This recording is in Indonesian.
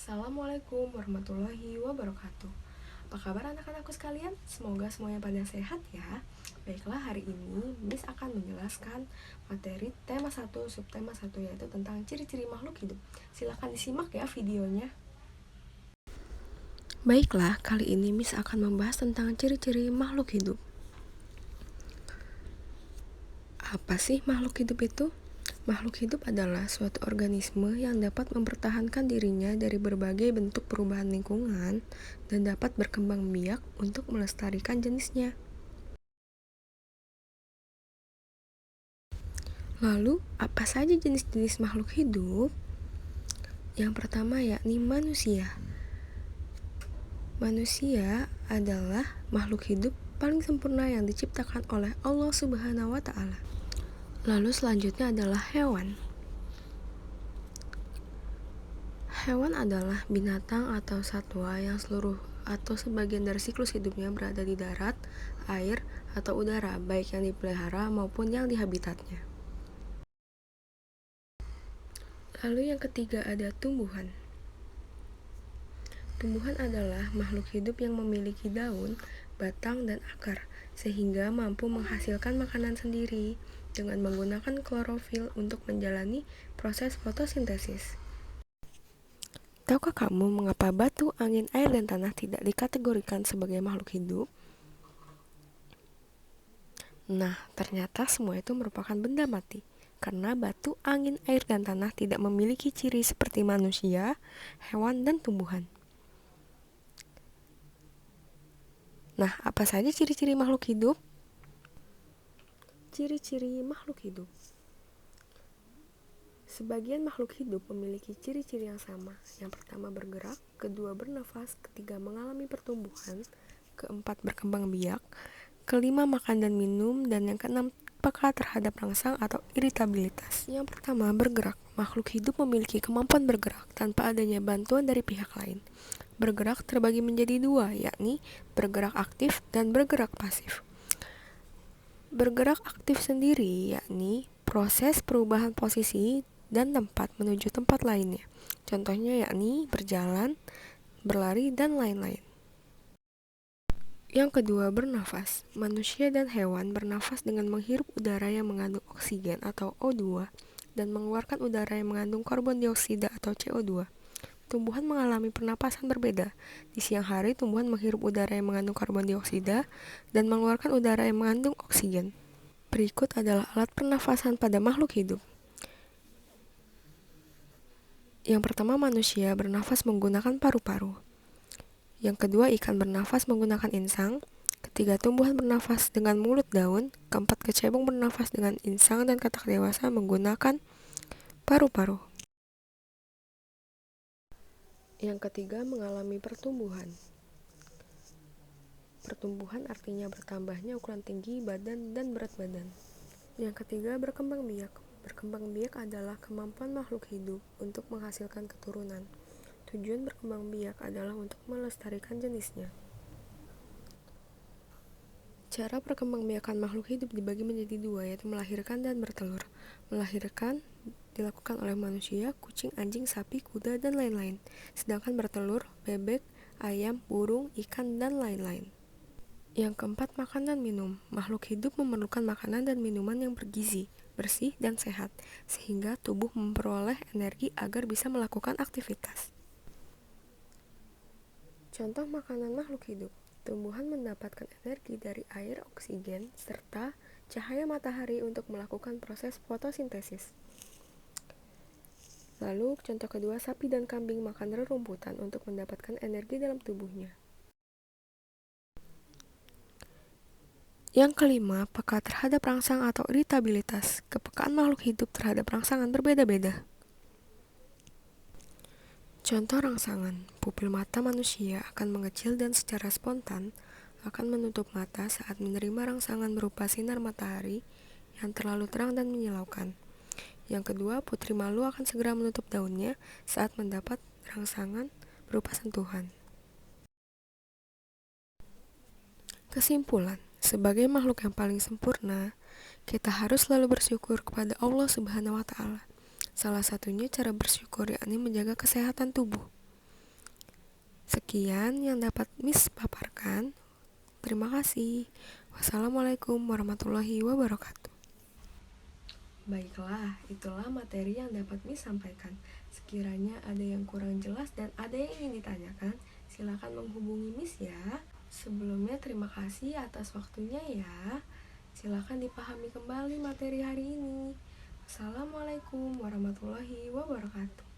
Assalamualaikum warahmatullahi wabarakatuh. Apa kabar anak-anakku sekalian? Semoga semuanya pada sehat ya. Baiklah, hari ini Miss akan menjelaskan materi tema 1, subtema 1, yaitu tentang ciri-ciri makhluk hidup. Silahkan disimak ya videonya. Baiklah, kali ini Miss akan membahas tentang ciri-ciri makhluk hidup. Apa sih makhluk hidup itu? Makhluk hidup adalah suatu organisme yang dapat mempertahankan dirinya dari berbagai bentuk perubahan lingkungan dan dapat berkembang biak untuk melestarikan jenisnya. Lalu, apa saja jenis-jenis makhluk hidup? Yang pertama yakni manusia. Manusia adalah makhluk hidup paling sempurna yang diciptakan oleh Allah Subhanahu wa Ta'ala. Lalu selanjutnya adalah hewan. Hewan adalah binatang atau satwa yang seluruh atau sebagian dari siklus hidupnya berada di darat, air, atau udara, baik yang dipelihara maupun yang di habitatnya. Lalu yang ketiga ada tumbuhan. Tumbuhan adalah makhluk hidup yang memiliki daun, batang, dan akar, sehingga mampu menghasilkan makanan sendiri dengan menggunakan klorofil untuk menjalani proses fotosintesis. Tahukah kamu mengapa batu, angin, air, dan tanah tidak dikategorikan sebagai makhluk hidup? Nah, ternyata semua itu merupakan benda mati, karena batu, angin, air, dan tanah tidak memiliki ciri seperti manusia, hewan, dan tumbuhan. Nah, apa saja ciri-ciri makhluk hidup? Ciri-ciri makhluk hidup. Sebagian makhluk hidup memiliki ciri-ciri yang sama. Yang pertama bergerak, kedua bernafas, ketiga mengalami pertumbuhan, keempat berkembang biak, kelima makan dan minum, dan yang keenam peka terhadap rangsang atau iritabilitas. Yang pertama bergerak. Makhluk hidup memiliki kemampuan bergerak tanpa adanya bantuan dari pihak lain. Bergerak terbagi menjadi dua, yakni bergerak aktif dan bergerak pasif. Bergerak aktif sendiri yakni proses perubahan posisi dan tempat menuju tempat lainnya. Contohnya yakni berjalan, berlari, dan lain-lain. Yang kedua, bernafas. Manusia dan hewan bernafas dengan menghirup udara yang mengandung oksigen atau O2 dan mengeluarkan udara yang mengandung karbon dioksida atau CO2. Tumbuhan mengalami pernapasan berbeda. Di siang hari, tumbuhan menghirup udara yang mengandung karbon dioksida dan mengeluarkan udara yang mengandung oksigen. Berikut adalah alat pernafasan pada makhluk hidup. Yang pertama, manusia bernafas menggunakan paru-paru. Yang kedua, ikan bernafas menggunakan insang. Ketiga, tumbuhan bernafas dengan mulut daun. Keempat, kecebong bernafas dengan insang dan katak dewasa menggunakan paru-paru. Yang ketiga, mengalami pertumbuhan. Pertumbuhan artinya bertambahnya ukuran tinggi badan dan berat badan. Yang ketiga, berkembang biak. Berkembang biak adalah kemampuan makhluk hidup untuk menghasilkan keturunan. Tujuan berkembang biak adalah untuk melestarikan jenisnya. Cara perkembangbiakan makhluk hidup dibagi menjadi dua, yaitu melahirkan dan bertelur. Melahirkan dilakukan oleh manusia, kucing, anjing, sapi, kuda, dan lain-lain. Sedangkan bertelur, bebek, ayam, burung, ikan, dan lain-lain. Yang keempat, makan dan minum. Makhluk hidup memerlukan makanan dan minuman yang bergizi, bersih, dan sehat, sehingga tubuh memperoleh energi agar bisa melakukan aktivitas. Contoh makanan makhluk hidup. Tumbuhan mendapatkan energi dari air, oksigen, serta cahaya matahari untuk melakukan proses fotosintesis. Lalu, contoh kedua, sapi dan kambing makan rerumputan untuk mendapatkan energi dalam tubuhnya. Yang kelima, peka terhadap rangsang atau iritabilitas. Kepekaan makhluk hidup terhadap rangsangan berbeda-beda. Contoh rangsangan, pupil mata manusia akan mengecil dan secara spontan akan menutup mata saat menerima rangsangan berupa sinar matahari yang terlalu terang dan menyilaukan. Yang kedua, putri malu akan segera menutup daunnya saat mendapat rangsangan berupa sentuhan. Kesimpulan, sebagai makhluk yang paling sempurna, kita harus selalu bersyukur kepada Allah Subhanahu wa Ta'ala. Salah satunya cara bersyukur yakni menjaga kesehatan tubuh. Sekian yang dapat Miss paparkan. Terima kasih. Wassalamualaikum warahmatullahi wabarakatuh. Baiklah, itulah materi yang dapat Miss sampaikan. Sekiranya ada yang kurang jelas dan ada yang ingin ditanyakan, silakan menghubungi Miss ya. Sebelumnya terima kasih atas waktunya ya. Silakan dipahami kembali materi hari ini. Wassalamualaikum warahmatullahi wabarakatuh.